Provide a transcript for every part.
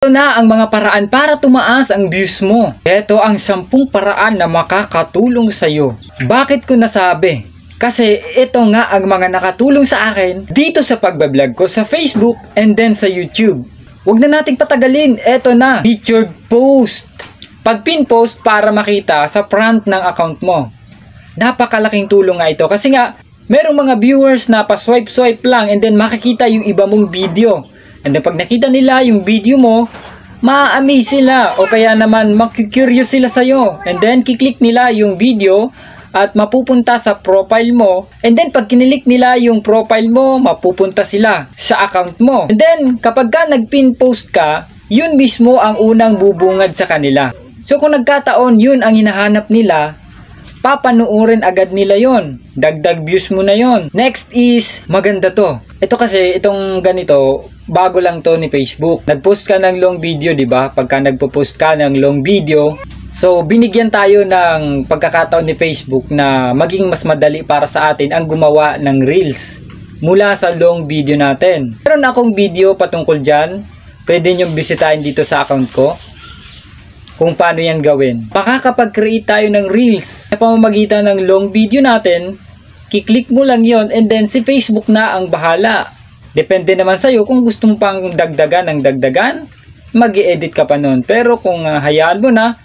Ito na ang mga paraan para tumaas ang views mo. Ito ang 10 paraan na makakatulong sa iyo. Bakit ko nasabi? Kasi ito nga ang mga nakatulong sa akin dito sa pagbablog ko sa Facebook and then sa YouTube. Huwag na nating patagalin. Ito na, featured post. Pag pin post para makita sa front ng account mo. Napakalaking tulong nga ito kasi nga merong mga viewers na pa-swipe lang and then makikita yung iba mong video. And then pag nakita nila yung video mo, ma-amaze sila o kaya naman makikurious sila sa'yo. And then kiklik nila yung video at mapupunta sa profile mo. And then pag kinilik nila yung profile mo, mapupunta sila sa account mo. And then kapag ka nag-pin post ka, yun mismo ang unang bubungad sa kanila. So kung nagkataon yun ang hinahanap nila, papanuorin agad nila yon. Dagdag views mo na yon. Next is, maganda to. Ito kasi, itong ganito, bago lang to ni Facebook. Nag-post ka ng long video, di ba? Pagka nagpo-post ka ng long video, so binigyan tayo ng pagkakataon ni Facebook na maging mas madali para sa atin ang gumawa ng Reels mula sa long video natin. Meron akong video patungkol dyan. Pwede nyo bisitahin dito sa account ko kung paano yan gawin. Makakapag-create tayo ng Reels sa pamamagitan ng long video natin. Kiklik mo lang yon and then si Facebook na ang bahala. Depende naman sa'yo kung gusto mo pang dagdagan ng dagdagan, mag-i-edit ka pa nun. Pero kung hayaan mo na,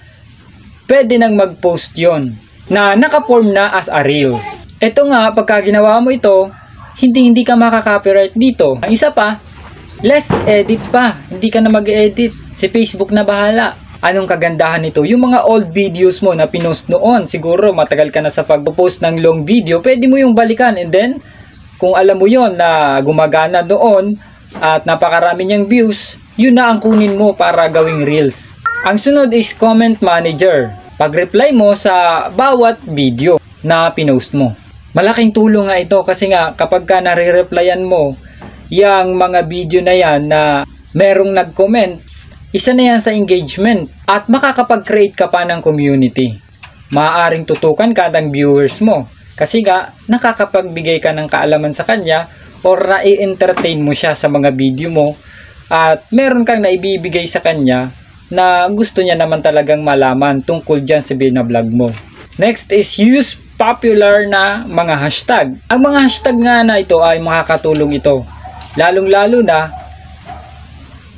pwede nang mag-post yon na naka-form na as a Reels. Ito nga, pagka ginawa mo ito, hindi ka makaka-copyright dito. Ang isa pa, less edit pa. Hindi ka na mag-edit. Si Facebook na bahala. Anong kagandahan nito? Yung mga old videos mo na pinost noon, siguro matagal ka na sa pag-post ng long video, pwede mo yung balikan and then, kung alam mo yon na gumagana doon at napakarami niyang views, yun na ang kunin mo para gawing Reels. Ang sunod is comment manager. Pag-reply mo sa bawat video na pinost mo. Malaking tulong nga ito kasi nga kapag ka nare-replyan mo yung mga video na yan na merong nag-comment, isa na yan sa engagement at makakapag-create ka pa ng community. Maaaring tutukan ka ng viewers mo kasi nga nakakapagbigay ka ng kaalaman sa kanya or na-entertain mo siya sa mga video mo at meron kang naibibigay sa kanya na gusto niya naman talagang malaman tungkol dyan sa binablog mo. Next is use popular na mga hashtag. Ang mga hashtag nga na ito ay makakatulong ito. Lalong-lalo na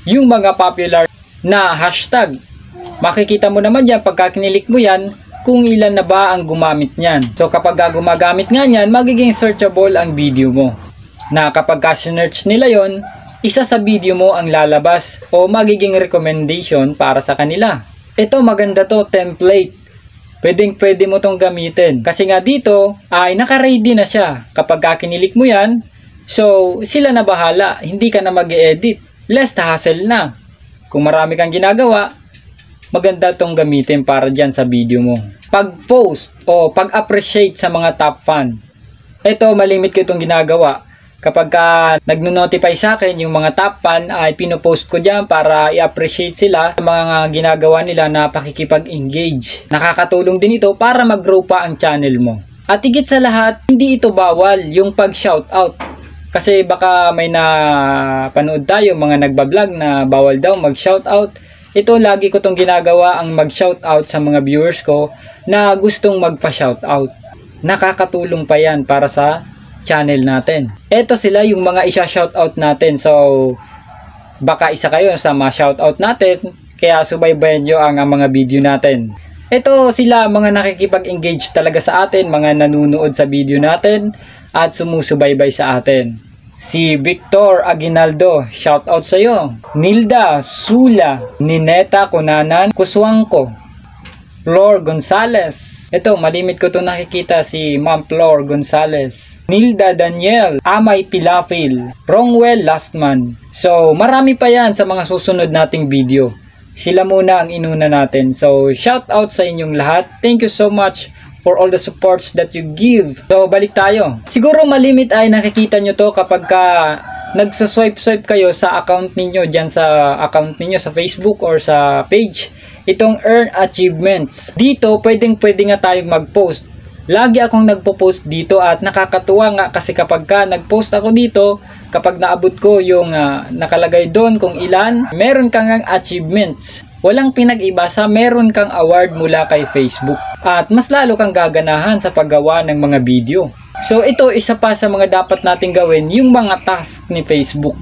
yung mga popular na hashtag. Makikita mo naman yan pagka kinilik mo yan kung ilan na ba ang gumamit niyan. So kapag gumagamit nga yan, magiging searchable ang video mo. Na kapag ka-search nila yon, isa sa video mo ang lalabas o magiging recommendation para sa kanila. Ito maganda to, template. Pwede mo tong gamitin. Kasi nga dito ay naka-ready na siya. Kapag kinilik mo yan, so sila na bahala. Hindi ka na mag-edit. Less hassle na. Kung marami kang ginagawa, maganda tong gamitin para dyan sa video mo. Pag-post o pag-appreciate sa mga top fan. Ito, malimit ko itong ginagawa. Kapag nagno-notify sa akin yung mga top fan, ay pinopost ko dyan para i-appreciate sila sa mga ginagawa nila na pakikipag-engage. Nakakatulong din ito para mag-grow pa ang channel mo. At higit sa lahat, hindi ito bawal yung pag-shoutout. Kasi baka may napanood tayo mga nagbablog na bawal daw mag-shoutout. Ito lagi ko tong ginagawa ang mag-shoutout sa mga viewers ko na gustong magpa-shoutout. Nakakatulong pa yan para sa channel natin. Ito sila yung mga isa-shoutout natin. So baka isa kayo sa mga shoutout natin. Kaya subaybayan nyo ang mga video natin. Ito sila mga nakikipag-engage talaga sa atin. Mga nanunood sa video natin at sumusubaybay sa atin. Si Victor Aguinaldo, shout out sa iyo. Nilda Sula, Nineta Kunanan Kuswangko, Flor Gonzales. Ito, malimit ko to nakikita si Ma'am Flor Gonzales. Nilda Daniel, Amay Pilafil, Rongwell Lastman. So, marami pa yan sa mga susunod nating video. Sila muna ang inuna natin. So, shout out sa inyong lahat. Thank you so much for all the supports that you give. So, balik tayo. Siguro malimit ay nakikita nyo to kapag nagsaswipe kayo sa account ninyo, dyan sa account ninyo sa Facebook or sa page. Itong earn achievements. Dito, pwede nga tayo mag-post Lagi akong nagpo-post dito at nakakatuwa nga kasi kapag ka nag-post ako dito, kapag naabot ko yung nakalagay doon kung ilan, meron kang achievements. Walang pinag-iba sa meron kang award mula kay Facebook. At mas lalo kang gaganahan sa paggawa ng mga video. So ito isa pa sa mga dapat nating gawin, yung mga task ni Facebook.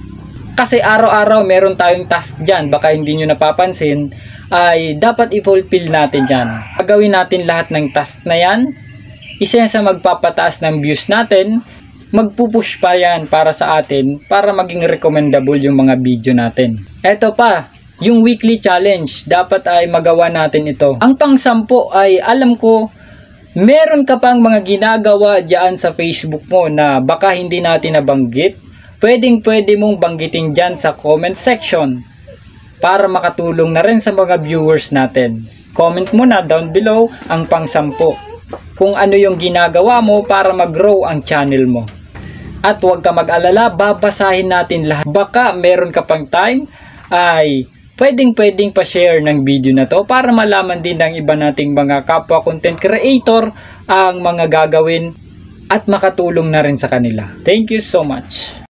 Kasi araw-araw meron tayong task dyan, baka hindi nyo napapansin, ay dapat i-fulfill natin dyan. Gagawin natin lahat ng task na yan. Isa yan sa magpapataas ng views natin, magpupush pa yan para sa atin, para maging recommendable yung mga video natin. Eto pa, yung weekly challenge, dapat ay magawa natin ito. Ang pang-10 ay alam ko, meron ka pang mga ginagawa dyan sa Facebook mo na baka hindi natin nabanggit. Pwede mong banggitin dyan sa comment section para makatulong na rin sa mga viewers natin. Comment mo na down below ang pang-10 kung ano yung ginagawa mo para mag-grow ang channel mo. At huwag ka mag-alala, babasahin natin lahat. Baka meron ka pang time ay pwedeng pa-share ng video na to para malaman din ng iba nating mga kapwa content creator ang mga gagawin at makatulong na rin sa kanila. Thank you so much.